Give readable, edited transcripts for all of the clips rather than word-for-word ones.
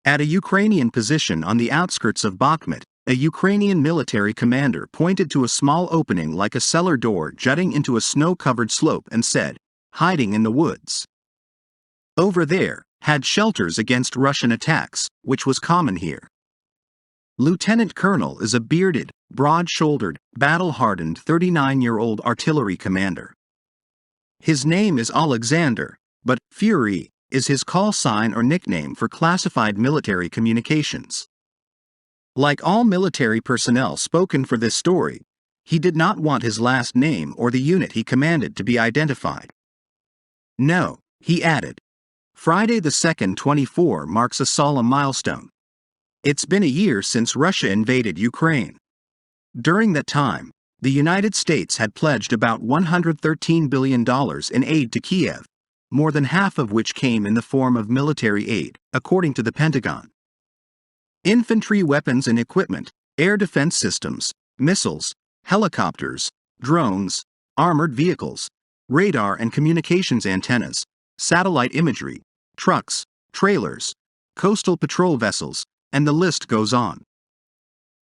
At a Ukrainian position on the outskirts of Bakhmut, a Ukrainian military commander pointed to a small opening like a cellar door jutting into a snow-covered slope and said, "Hiding in the woods." Over there, had shelters against Russian attacks, which was common here. Lieutenant Colonel is a bearded, broad-shouldered, battle-hardened 39-year-old artillery commander. His name is Alexander, but Fury is his call sign or nickname for classified military communications. Like all military personnel spoken for this story, he did not want his last name or the unit he commanded to be identified. "No," he added. "Friday the 2nd, 24 marks a solemn milestone. It's been a year since Russia invaded Ukraine. During that time, the United States had pledged about $113 billion in aid to Kiev, more than half of which came in the form of military aid, according to the Pentagon. Infantry weapons and equipment, air defense systems, missiles, helicopters, drones, armored vehicles, radar and communications antennas, satellite imagery, trucks, trailers, coastal patrol vessels, and the list goes on.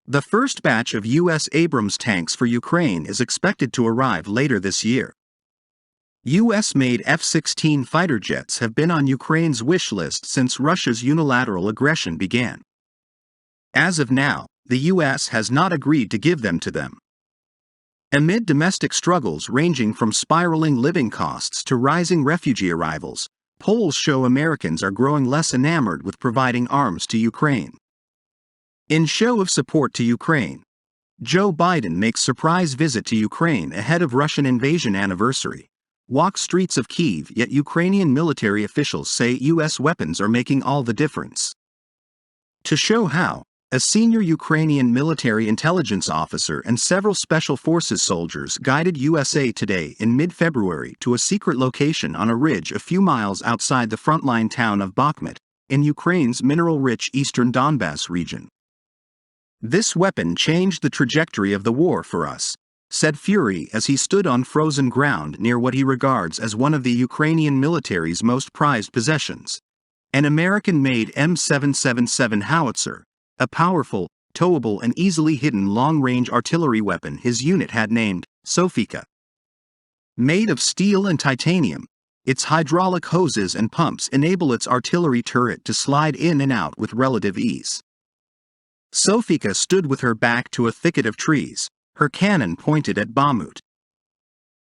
The first batch of U.S. Abrams tanks for Ukraine is expected to arrive later this year. U.S.-made F-16 fighter jets have been on Ukraine's wish list since Russia's unilateral aggression began. As of now, the U.S. has not agreed to give them to them. Amid domestic struggles ranging from spiraling living costs to rising refugee arrivals, polls show Americans are growing less enamored with providing arms to Ukraine. In show of support to Ukraine, Joe Biden makes surprise visit to Ukraine ahead of Russian invasion anniversary, walks streets of Kyiv, yet Ukrainian military officials say U.S. weapons are making all the difference. To show how, a senior Ukrainian military intelligence officer and several special forces soldiers guided USA Today in mid-February to a secret location on a ridge a few miles outside the frontline town of Bakhmut, in Ukraine's mineral-rich eastern Donbas region. "This weapon changed the trajectory of the war for us," said Fury as he stood on frozen ground near what he regards as one of the Ukrainian military's most prized possessions, an American-made M777 howitzer, a powerful, towable and easily hidden long-range artillery weapon his unit had named Sofika. Made of steel and titanium, its hydraulic hoses and pumps enable its artillery turret to slide in and out with relative ease. Sofika stood with her back to a thicket of trees, her cannon pointed at Bakhmut.